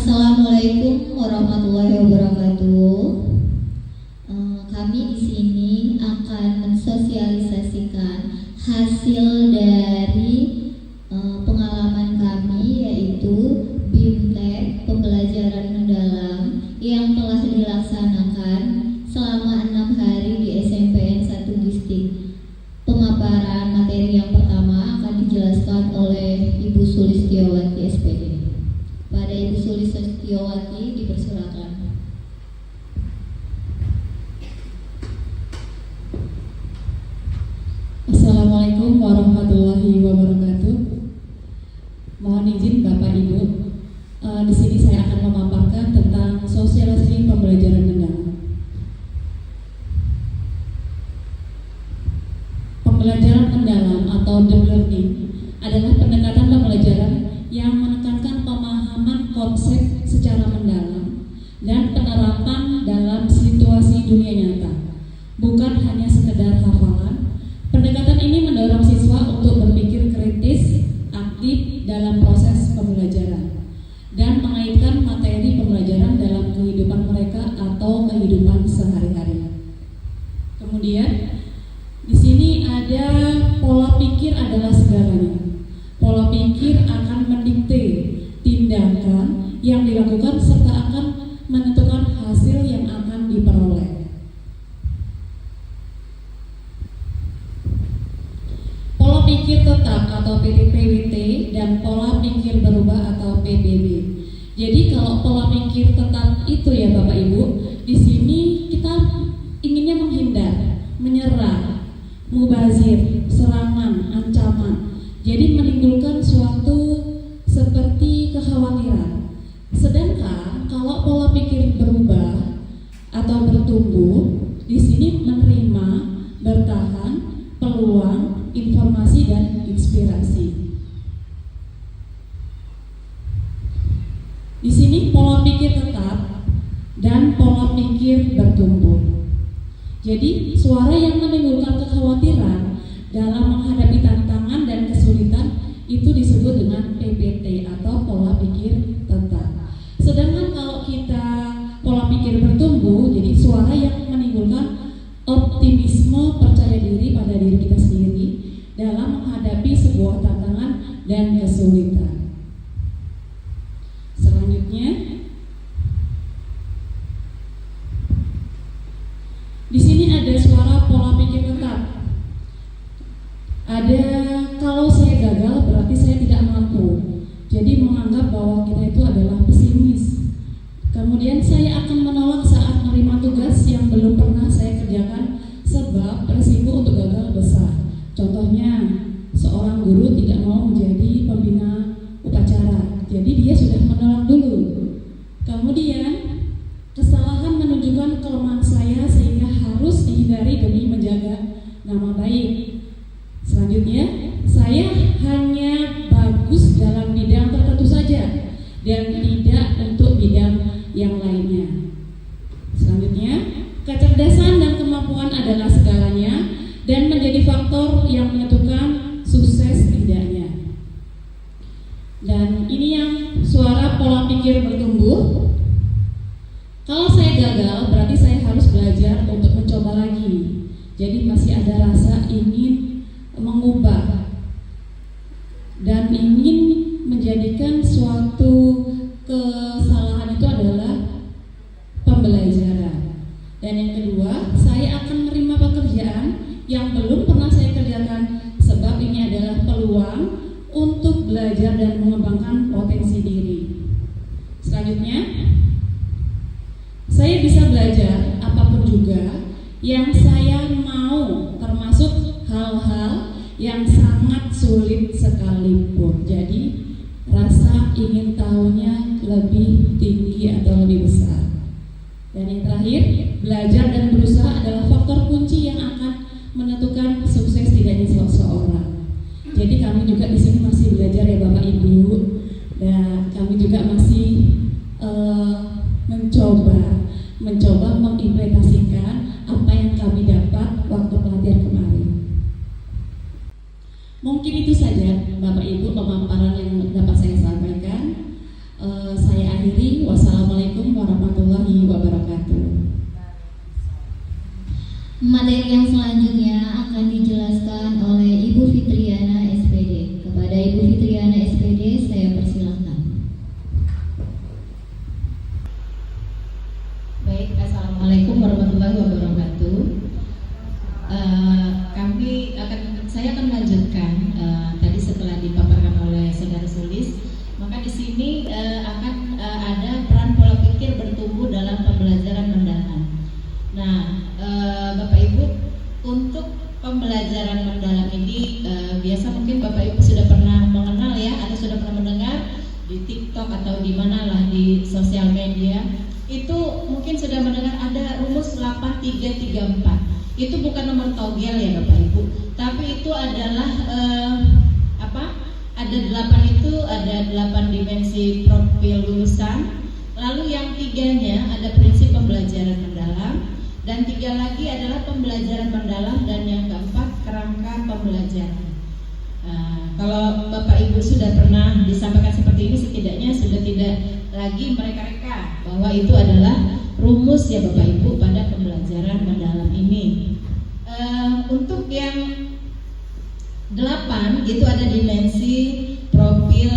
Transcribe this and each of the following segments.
Assalamualaikum warahmatullahi wabarakatuh. Kami di sini akan mensosialisasikan hasil dari pengalaman kami, yaitu BIMTEK pembelajaran mendalam yang telah dilaksanakan selama 6 hari di SMPN 1 Distrik. Pemaparan materi yang pertama akan dijelaskan oleh Ibu Sulistiawati SPD. Pada Ibu Sulistiawati dipersilakan. Assalamualaikum warahmatullahi wabarakatuh. Mohon izin Bapak Ibu, di sini saya akan memaparkan tentang sosialisasi pembelajaran mendalam. Pembelajaran mendalam atau deep learning adalah pendekatan pembelajaran yang menekankan pemahaman konsep secara mendalam dan penerapan dalam situasi dunia nyata, bukan hanya sekedar hafalan. Pendekatan ini mendorong siswa untuk berpikir kritis, aktif dalam proses pembelajaran, dan mengaitkan materi pembelajaran dalam kehidupan mereka atau kehidupan sehari-hari. Kemudian, di sini ada pola pikir adalah segalanya. Pola pikir akan mendikte tindakan yang dilakukan serta akan menentukan hasil yang akan diperoleh. Pola pikir tetap atau PWT dan pola pikir berubah atau PBB. Jadi kalau pola pikir tetap itu ya Bapak Ibu, di sini kita inginnya menghindar, menyerah, mubazir, serangan, ancaman. Jadi menimbulkan suatu seperti kekhawatiran. Sedangkan kalau pola pikir berubah atau bertumbuh, di sini menerima, bertahan, peluang, informasi dan inspirasi. Di sini pola pikir tetap dan pola pikir bertumbuh. Jadi suara yang menimbulkan kekhawatiran dalam menghadapi tantangan dan kesulitan itu disebut dengan PPT atau pola pikir tetap. Sedangkan kalau kita pola pikir bertumbuh, jadi suara yang menimbulkan optimisme, percaya diri pada diri kita sendiri dalam menghadapi sebuah tantangan dan kesulitan. Selanjutnya, di sini ada suara pola pikir tetap. Ada kalau saya gagal berarti saya tidak mampu. Jadi menganggap bahwa kita itu adalah pesimis. Kemudian saya akan menolak saat menerima tugas yang belum pernah saya kerjakan sebab risiko untuk gagal besar. Contohnya, seorang guru tidak mau menjadi pembina upacara. Jadi dia sudah menolak dulu. Kemudian kesalahan menunjukkan kelemahan saya sehingga harus dihindari demi menjaga nama baik. Selanjutnya, saya hanya bagus dalam bidang tertentu saja dan tidak untuk bidang yang lainnya. Selanjutnya, kecerdasan dan kemampuan adalah segalanya dan menjadi faktor yang menentukan sukses tidaknya. Dan ini yang suara pola pikir bertumbuh. Kalau saya gagal, berarti saya harus belajar untuk mencoba lagi. Jadi masih ada rasa ingin mengubah dan ingin menjadikan suatu kesalahan itu adalah pembelajaran. Dan yang kedua, saya akan menerima pekerjaan yang belum pernah saya kerjakan sebab ini adalah peluang untuk belajar dan mengembangkan potensi diri. Selanjutnya, saya bisa belajar apapun juga yang saya mau, termasuk hal-hal yang sangat sulit sekalipun. Jadi rasa ingin tahunya lebih tinggi atau lebih besar. Dan yang terakhir, belajar dan berusaha adalah faktor kunci yang akan menentukan sukses tidaknya seseorang. Jadi kami juga di sini masih belajar ya Bapak Ibu, dan kami juga masih mencoba mengimplementasikan apa yang kami dapat waktu pelatihan kemarin. Mungkin itu saja Bapak Ibu pemaparan yang dapat saya sampaikan. Saya akhiri akhiri. Wassalamualaikum warahmatullahi wabarakatuh. Materi yang selanjutnya akan dijelaskan oleh Ibu Fitriana SPD. Kepada Ibu Fitriana SPD saya persilahkan. Baik, Assalamualaikum warahmatullahi wabarakatuh. Saya akan melanjutkan tadi setelah dipaparkan oleh Saudara Sulis. Maka di sini akan ada peran pola pikir bertumbuh dalam pembelajaran mendalam. Nah, Bapak Ibu, untuk pembelajaran mendalam ini biasa mungkin Bapak Ibu sudah pernah mengenal ya, atau sudah pernah mendengar di TikTok atau di mana lah di sosial media. Itu mungkin sudah mendengar ada rumus 8334. Itu bukan nomor togel ya Bapak Ibu, tapi itu adalah ada 8 dimensi profil lulusan. Lalu yang 3-nya ada prinsip pembelajaran mendalam, dan 3 lagi adalah pembelajaran mendalam, dan yang keempat kerangka pembelajaran. Kalau Bapak Ibu sudah pernah disampaikan seperti ini, setidaknya sudah tidak lagi mereka-reka bahwa itu adalah rumus ya Bapak Ibu pada pembelajaran mendalam ini. Untuk yang 8 itu ada dimensi profil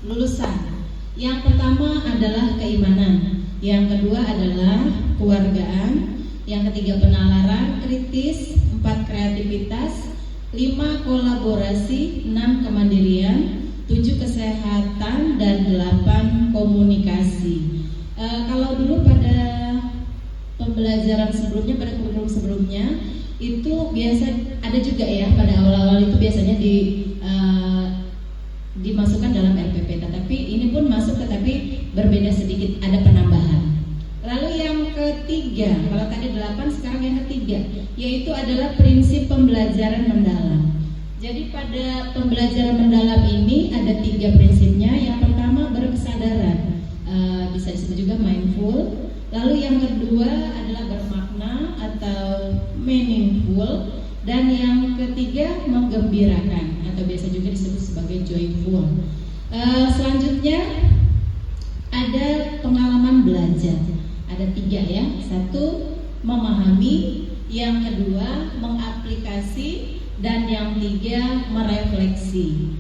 lulusan. Yang pertama adalah keimanan, yang kedua adalah kewargaan, yang ketiga penalaran kritis, 4 kreativitas, 5 kolaborasi, 6 kemandirian, 7 kesehatan, dan 8 komunikasi. Kalau dulu pada pembelajaran sebelumnya, pada kurikulum sebelumnya, itu biasa ada juga ya, pada awal-awal itu biasanya dimasukkan dalam LPP, tetapi ini pun masuk tetapi berbeda sedikit, ada penambahan. Lalu yang ketiga, kalau tadi 8, sekarang yang ketiga, yaitu adalah prinsip pembelajaran mendalam. Jadi pada pembelajaran mendalam ini ada 3 prinsipnya. Yang pertama berkesadaran, bisa disebut juga mindful. Lalu yang kedua adalah bermakna atau meaningful, dan yang ketiga menggembirakan atau biasa juga disebut sebagai joyful. Selanjutnya ada pengalaman belajar, ada 3 ya. 1 memahami, yang kedua mengaplikasi, dan yang 3 merefleksi.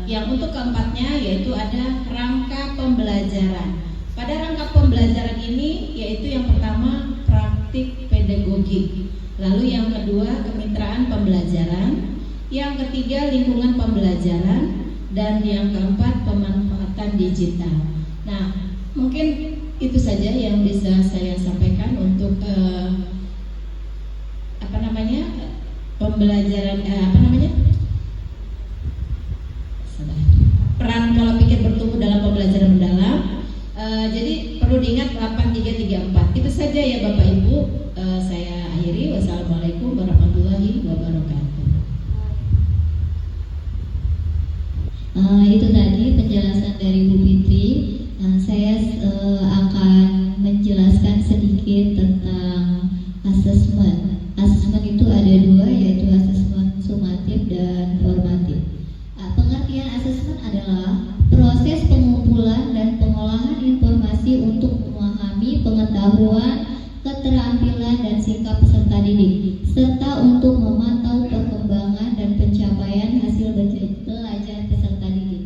Yang untuk keempatnya yaitu ada rangka pembelajaran. Pada rangka pembelajaran ini yaitu yang pertama praktik pedagogik, lalu yang kedua kemitraan pembelajaran, yang ketiga lingkungan pembelajaran, dan yang keempat pemanfaatan digital. Nah, mungkin itu saja yang bisa saya sampaikan untuk pembelajaran peran pola pikir bertumbuh dalam pembelajaran mendalam. Jadi perlu diingat 8334. Itu saja ya Bapak Ibu. Saya akhiri. Wassalamualaikum warahmatullahi wabarakatuh. Itu tadi penjelasan dari Bu Fitri. Saya akan menjelaskan sedikit tentang asesmen. Asesmen itu ada 2, yaitu asesmen sumatif dan formatif. Pengertian asesmen adalah proses pengumpulan dan pengolahan informasi untuk memahami pengetahuan, keterampilan, dan sikap peserta didik, serta untuk memantau perkembangan dan pencapaian hasil belajar peserta didik.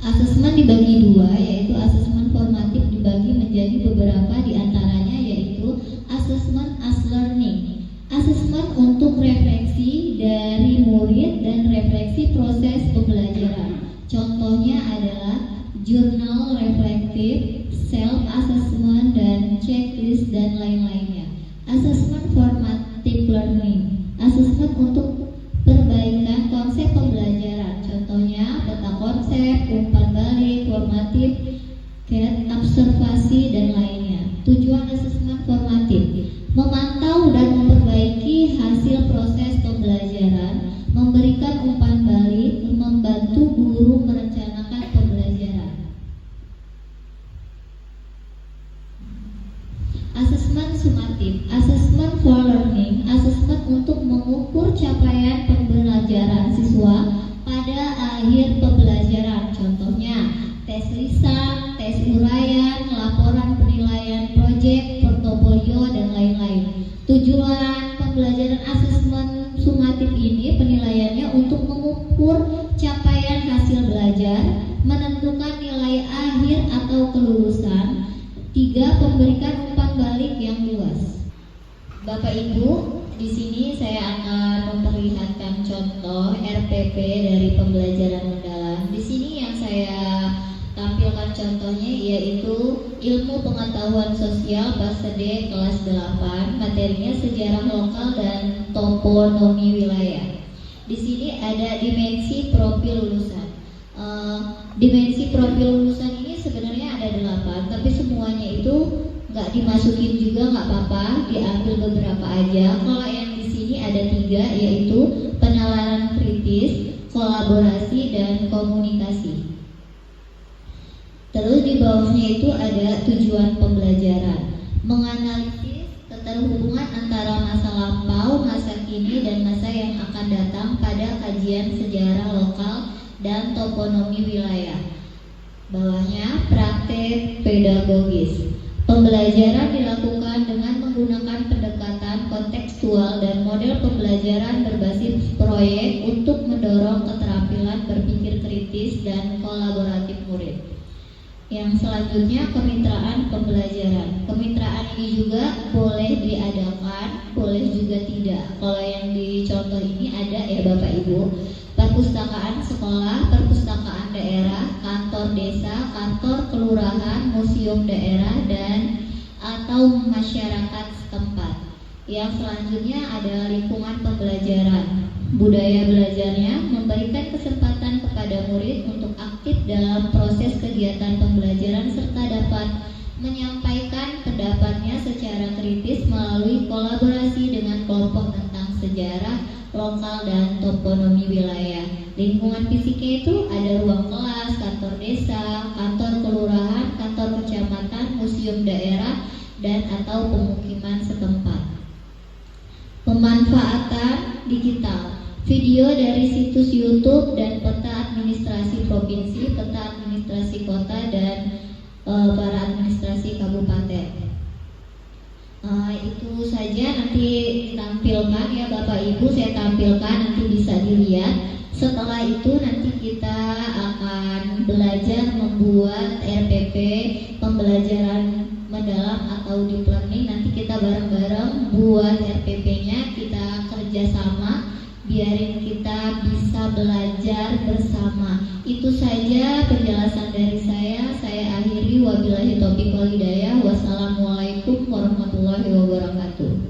Asesmen dibagi 2, yaitu asesmen formatif dibagi menjadi beberapa, diantaranya yaitu asesmen as learning, asesmen untuk refleksi dari murid dan refleksi proses pembelajaran. Contohnya adalah jurnal reflektif, self assessment, dan checklist, dan lain-lainnya. Asesmen formative learning, asesmen untuk perbaikan konsep pembelajaran. Contohnya peta konsep, umpan balik, formatif, observasi, dan lainnya. Tujuan asesmen formatif: memantau dan memperbaiki hasil proses pembelajaran, memberikan mengukur capaian hasil belajar, menentukan nilai akhir atau kelulusan. 3. Memberikan umpan balik yang luas. Bapak Ibu, di sini saya akan memperlihatkan contoh RPP dari pembelajaran mendalam. Di sini yang saya tampilkan contohnya yaitu ilmu pengetahuan sosial fase D kelas 8, materinya sejarah lokal dan toponomi wilayah. Di sini ada dimensi profil lulusan. Dimensi profil lulusan ini sebenarnya ada 8, tapi semuanya itu nggak dimasukin juga nggak apa-apa, diambil beberapa aja. Kalau yang di sini ada 3, yaitu penalaran kritis, kolaborasi, dan komunikasi. Terus di bawahnya itu ada tujuan pembelajaran, menganalisis keterhubungan antara masa lampau, masa kini, dan masa yang akan datang pada kajian sejarah lokal dan toponomi wilayah. Bawahnya praktek pedagogis. Pembelajaran dilakukan dengan menggunakan pendekatan kontekstual dan model pembelajaran berbasis proyek untuk mendorong keterampilan berpikir kritis dan kolaboratif murid. Yang selanjutnya kemitraan pembelajaran. Kemitraan ini juga boleh diadakan, boleh juga tidak. Kalau yang di contoh ini ada ya Bapak Ibu, perpustakaan sekolah, perpustakaan daerah, kantor desa, kantor kelurahan, museum daerah, dan atau masyarakat setempat. Yang selanjutnya ada lingkungan pembelajaran. Budaya belajarnya memberikan kesempatan kepada murid untuk aktif dalam proses kegiatan pembelajaran serta dapat menyampaikan pendapatnya secara kritis melalui kolaborasi dengan kelompok tentang sejarah lokal dan toponomi wilayah. Lingkungan fisiknya itu ada ruang kelas, kantor desa, kantor kelurahan, kantor kecamatan, museum daerah, dan atau pemukiman setempat. Pemanfaatan digital. Video dari situs YouTube dan peta administrasi provinsi, peta administrasi kota, dan para administrasi kabupaten. Itu saja nanti ditampilkan ya Bapak Ibu, saya tampilkan nanti bisa dilihat. Setelah itu nanti kita akan belajar membuat RPP pembelajaran mendalam atau deep learning. Nanti kita bareng-bareng buat RPP-nya, kita kerjasama, biarin kita bisa belajar bersama. Itu saja penjelasan dari saya akhiri, wabillahi taufiq wal hidayah. Wassalamualaikum warahmatullahi wabarakatuh.